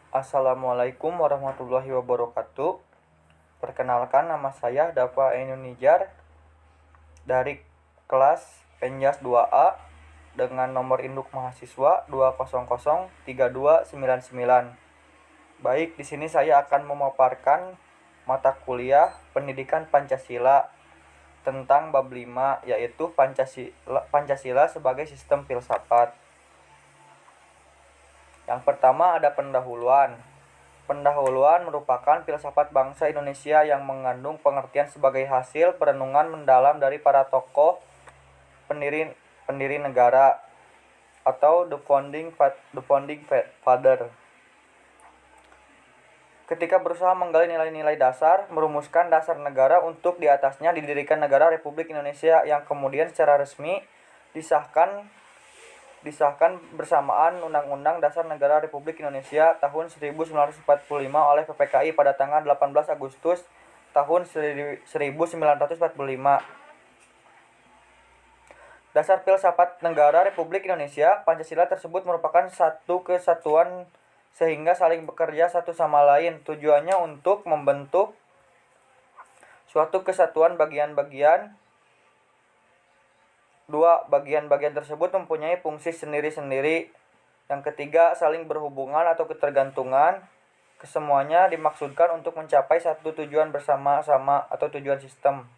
Assalamualaikum warahmatullahi wabarakatuh. Perkenalkan, nama saya Dafa Ainunijar dari kelas Penjas 2A dengan nomor induk mahasiswa 2003299. Baik, di sini saya akan memaparkan mata kuliah Pendidikan Pancasila tentang bab 5, yaitu Pancasila sebagai sistem filsafat. Yang pertama ada pendahuluan. Pendahuluan merupakan filsafat bangsa Indonesia yang mengandung pengertian sebagai hasil perenungan mendalam dari para tokoh pendiri negara atau the founding father. Ketika berusaha menggali nilai-nilai dasar, merumuskan dasar negara untuk di atasnya didirikan negara Republik Indonesia yang kemudian secara resmi disahkan bersamaan Undang-Undang Dasar Negara Republik Indonesia tahun 1945 oleh PPKI pada tanggal 18 Agustus tahun 1945. Dasar filsafat negara Republik Indonesia, Pancasila tersebut merupakan satu kesatuan sehingga saling bekerja satu sama lain. Tujuannya untuk membentuk suatu kesatuan bagian-bagian. Dua bagian-bagian tersebut mempunyai fungsi sendiri-sendiri. Yang ketiga, saling berhubungan atau ketergantungan. Kesemuanya dimaksudkan untuk mencapai satu tujuan bersama-sama atau tujuan sistem.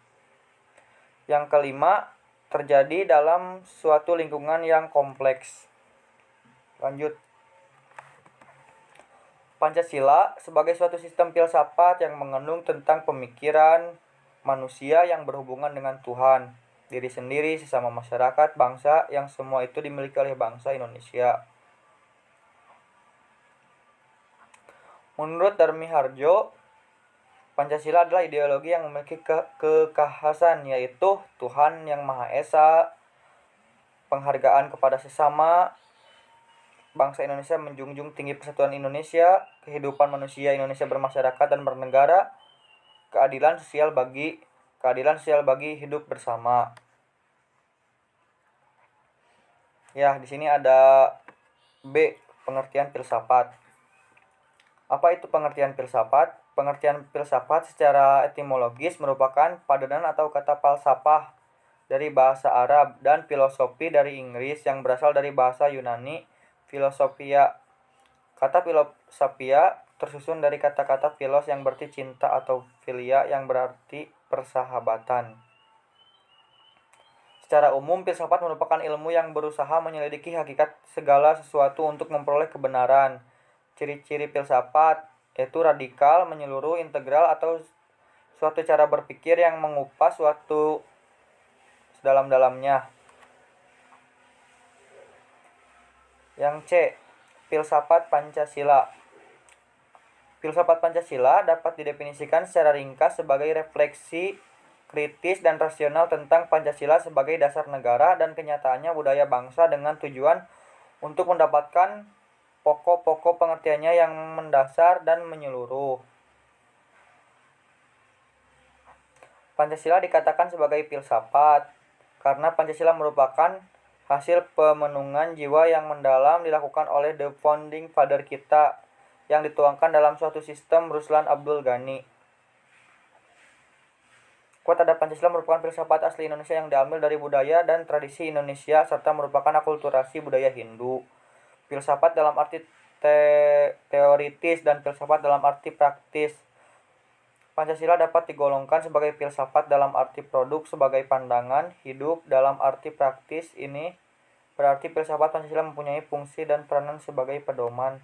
Yang kelima, terjadi dalam suatu lingkungan yang kompleks. Lanjut. Pancasila sebagai suatu sistem filsafat yang mengandung tentang pemikiran manusia yang berhubungan dengan Tuhan, diri sendiri, sesama masyarakat, bangsa, yang semua itu dimiliki oleh bangsa Indonesia. Menurut Darmi Harjo, Pancasila adalah ideologi yang memiliki kekhasan, yaitu Tuhan yang Maha Esa, penghargaan kepada sesama, bangsa Indonesia menjunjung tinggi persatuan Indonesia, kehidupan manusia Indonesia bermasyarakat dan bernegara, keadilan sosial bagi hidup bersama. Ya, di sini ada B, pengertian filsafat. Apa itu pengertian filsafat? Pengertian filsafat secara etimologis merupakan padanan atau kata falsafah dari bahasa Arab dan filosofi dari Inggris yang berasal dari bahasa Yunani philosophia. Kata philosophia tersusun dari kata-kata philos yang berarti cinta atau philia yang berarti persahabatan. Secara umum, filsafat merupakan ilmu yang berusaha menyelidiki hakikat segala sesuatu untuk memperoleh kebenaran. Ciri-ciri filsafat yaitu radikal, menyeluruh, integral, atau suatu cara berpikir yang mengupas suatu sedalam-dalamnya. Yang C, filsafat Pancasila. Filsafat Pancasila dapat didefinisikan secara ringkas sebagai refleksi kritis dan rasional tentang Pancasila sebagai dasar negara dan kenyataannya budaya bangsa dengan tujuan untuk mendapatkan pokok-pokok pengertiannya yang mendasar dan menyeluruh. Pancasila dikatakan sebagai filsafat karena Pancasila merupakan hasil pemenungan jiwa yang mendalam dilakukan oleh the founding father kita yang dituangkan dalam suatu sistem Ruslan Abdul Ghani. Kuat ada Pancasila merupakan filsafat asli Indonesia yang diambil dari budaya dan tradisi Indonesia serta merupakan akulturasi budaya Hindu. Filsafat dalam arti teoritis dan filsafat dalam arti praktis. Pancasila dapat digolongkan sebagai filsafat dalam arti produk sebagai pandangan hidup dalam arti praktis. Ini berarti filsafat Pancasila mempunyai fungsi dan peranan sebagai pedoman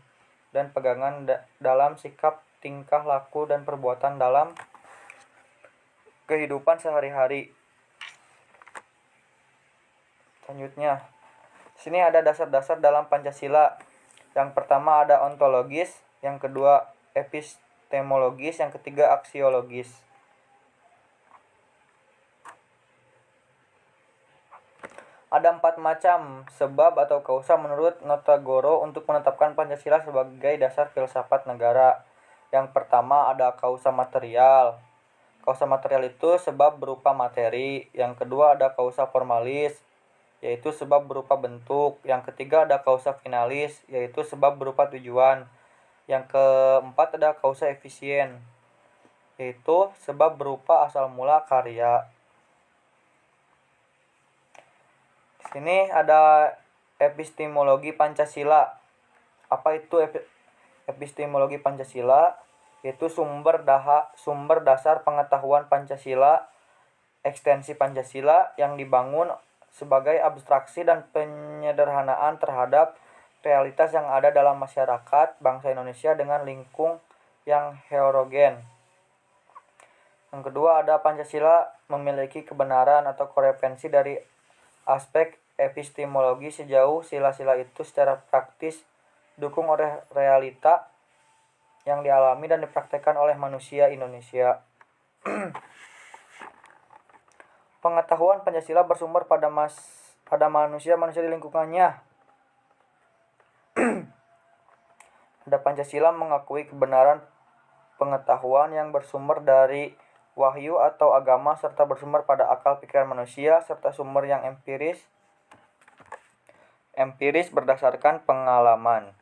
dan pegangan dalam sikap, tingkah laku, dan perbuatan dalam kehidupan sehari-hari. Selanjutnya, sini ada dasar-dasar dalam Pancasila. Yang pertama ada ontologis, yang kedua epistemologis, yang ketiga aksiologis. Ada 4 macam sebab atau kausa menurut Notagoro untuk menetapkan Pancasila sebagai dasar filsafat negara. Yang pertama ada kausa material. Kausa material itu sebab berupa materi. Yang kedua ada kausa formalis, yaitu sebab berupa bentuk. Yang ketiga ada kausa finalis, yaitu sebab berupa tujuan. Yang keempat ada kausa efisien, yaitu sebab berupa asal mula karya. Di sini ada epistemologi Pancasila. Apa itu epistemologi Pancasila? Yaitu sumber dasar pengetahuan Pancasila, ekstensi Pancasila yang dibangun sebagai abstraksi dan penyederhanaan terhadap realitas yang ada dalam masyarakat bangsa Indonesia dengan lingkung yang heterogen. Yang kedua ada Pancasila memiliki kebenaran atau korepensi dari aspek epistemologi sejauh sila-sila itu secara praktis didukung oleh realita yang dialami dan dipraktekkan oleh manusia Indonesia. Pengetahuan Pancasila bersumber pada manusia di lingkungannya. Ada Pancasila mengakui kebenaran pengetahuan yang bersumber dari wahyu atau agama serta bersumber pada akal pikiran manusia serta sumber yang empiris berdasarkan pengalaman.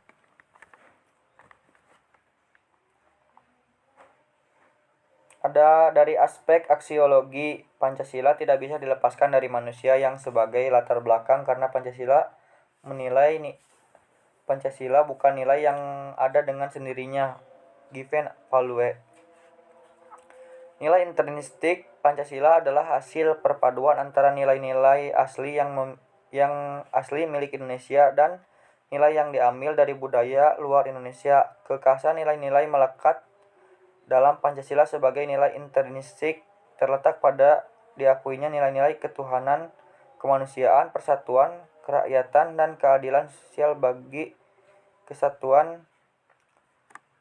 Ada dari aspek aksiologi, Pancasila tidak bisa dilepaskan dari manusia yang sebagai latar belakang karena Pancasila menilai Pancasila bukan nilai yang ada dengan sendirinya, given value. Nilai intrinsik Pancasila adalah hasil perpaduan antara nilai-nilai asli yang asli milik Indonesia dan nilai yang diambil dari budaya luar Indonesia. Kekhasan nilai-nilai melekat dalam Pancasila sebagai nilai intrinsik terletak pada diakuinya nilai-nilai ketuhanan, kemanusiaan, persatuan, kerakyatan, dan keadilan sosial bagi kesatuan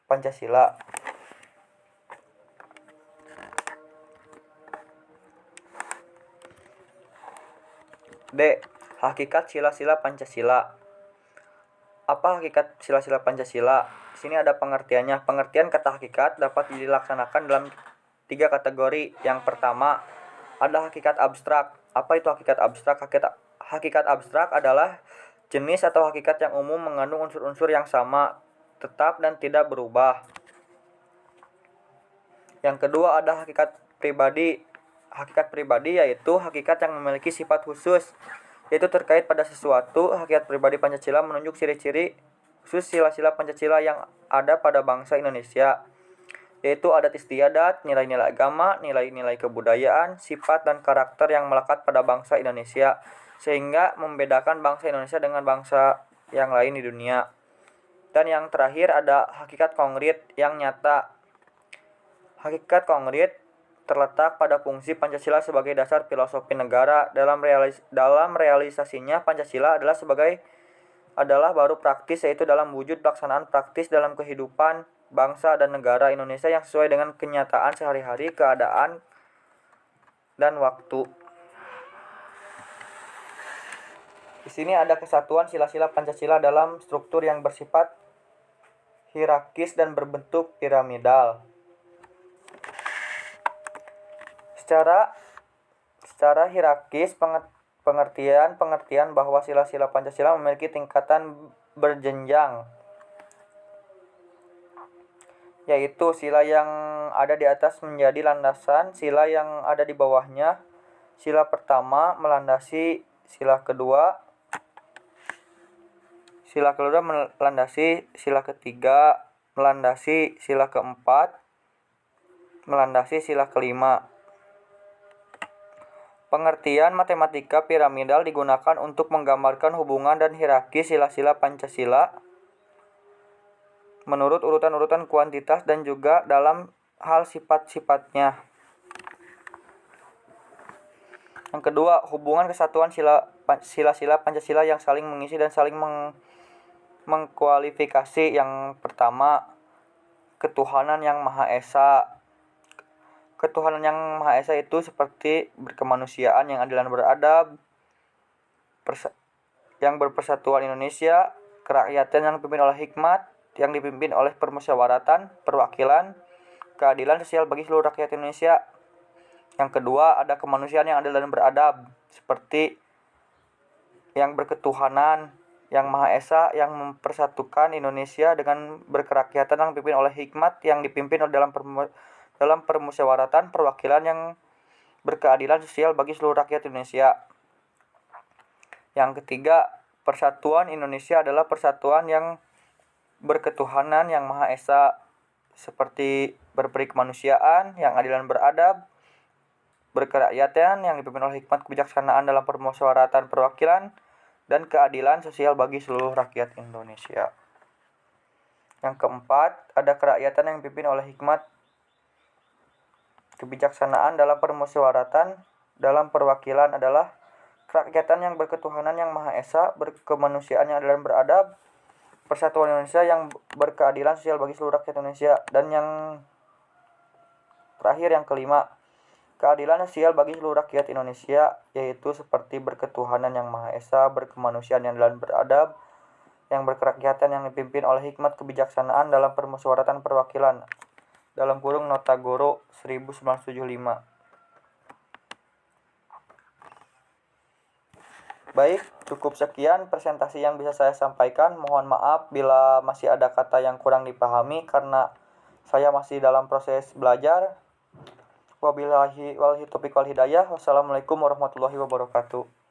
Pancasila. D. Hakikat sila-sila Pancasila. Apa hakikat sila-sila Pancasila? Di sini ada pengertiannya. Pengertian kata hakikat dapat dilaksanakan dalam 3 kategori. Yang pertama, ada hakikat abstrak. Apa itu hakikat abstrak? Hakikat abstrak adalah jenis atau hakikat yang umum mengandung unsur-unsur yang sama, tetap dan tidak berubah. Yang kedua ada hakikat pribadi. Hakikat pribadi yaitu hakikat yang memiliki sifat khusus, yaitu terkait pada sesuatu. Hakikat pribadi Pancasila menunjuk ciri-ciri khusus sila-sila Pancasila yang ada pada bangsa Indonesia, yaitu adat istiadat, nilai-nilai agama, nilai-nilai kebudayaan, sifat dan karakter yang melekat pada bangsa Indonesia, sehingga membedakan bangsa Indonesia dengan bangsa yang lain di dunia. Dan yang terakhir ada hakikat konkret yang nyata. Hakikat konkret terletak pada fungsi Pancasila sebagai dasar filosofi negara. Dalam realisasinya Pancasila adalah baru praktis, yaitu dalam wujud pelaksanaan praktis dalam kehidupan bangsa dan negara Indonesia yang sesuai dengan kenyataan sehari-hari, keadaan, dan waktu. Di sini ada kesatuan sila-sila Pancasila dalam struktur yang bersifat hierarkis dan berbentuk piramidal. Secara hierarkis pengertian bahwa sila-sila Pancasila memiliki tingkatan berjenjang, yaitu sila yang ada di atas menjadi landasan sila yang ada di bawahnya. Sila pertama melandasi sila kedua, sila kedua melandasi sila ketiga, melandasi sila keempat, melandasi sila kelima. Pengertian matematika piramidal digunakan untuk menggambarkan hubungan dan hierarki sila-sila Pancasila menurut urutan-urutan kuantitas dan juga dalam hal sifat-sifatnya. Yang kedua, hubungan kesatuan sila-sila Pancasila yang saling mengisi dan saling mengkualifikasi. Yang pertama, ketuhanan yang Maha Esa. Ketuhanan yang Maha Esa itu seperti berkemanusiaan, yang adil dan beradab, yang berpersatuan Indonesia, kerakyatan yang dipimpin oleh hikmat, yang dipimpin oleh permusyawaratan, perwakilan, keadilan sosial bagi seluruh rakyat Indonesia. Yang kedua, ada kemanusiaan yang adil dan beradab, seperti yang berketuhanan, yang Maha Esa yang mempersatukan Indonesia dengan berkerakyatan yang dipimpin oleh hikmat yang dipimpin dalam permusyawaratan perwakilan yang berkeadilan sosial bagi seluruh rakyat Indonesia. Yang ketiga, persatuan Indonesia adalah persatuan yang berketuhanan yang Maha Esa seperti berperi kemanusiaan, yang adil dan beradab, berkerakyatan yang dipimpin oleh hikmat kebijaksanaan dalam permusyawaratan perwakilan, dan keadilan sosial bagi seluruh rakyat Indonesia. Yang keempat, ada kerakyatan yang dipimpin oleh hikmat kebijaksanaan dalam permusyawaratan dalam perwakilan adalah kerakyatan yang berketuhanan yang Maha Esa, berkemanusiaan yang adil dan beradab, persatuan Indonesia yang berkeadilan sosial bagi seluruh rakyat Indonesia, dan yang terakhir yang kelima, keadilan sosial bagi seluruh rakyat Indonesia, yaitu seperti berketuhanan yang Maha Esa, berkemanusiaan yang adil dan beradab, yang berkerakyatan yang dipimpin oleh hikmat kebijaksanaan dalam permusyawaratan perwakilan dalam kurung Nota Goro 1975. Baik, cukup sekian presentasi yang bisa saya sampaikan. Mohon maaf bila masih ada kata yang kurang dipahami karena saya masih dalam proses belajar. Wabillahi taufiq wal hidayah. Wassalamualaikum warahmatullahi wabarakatuh.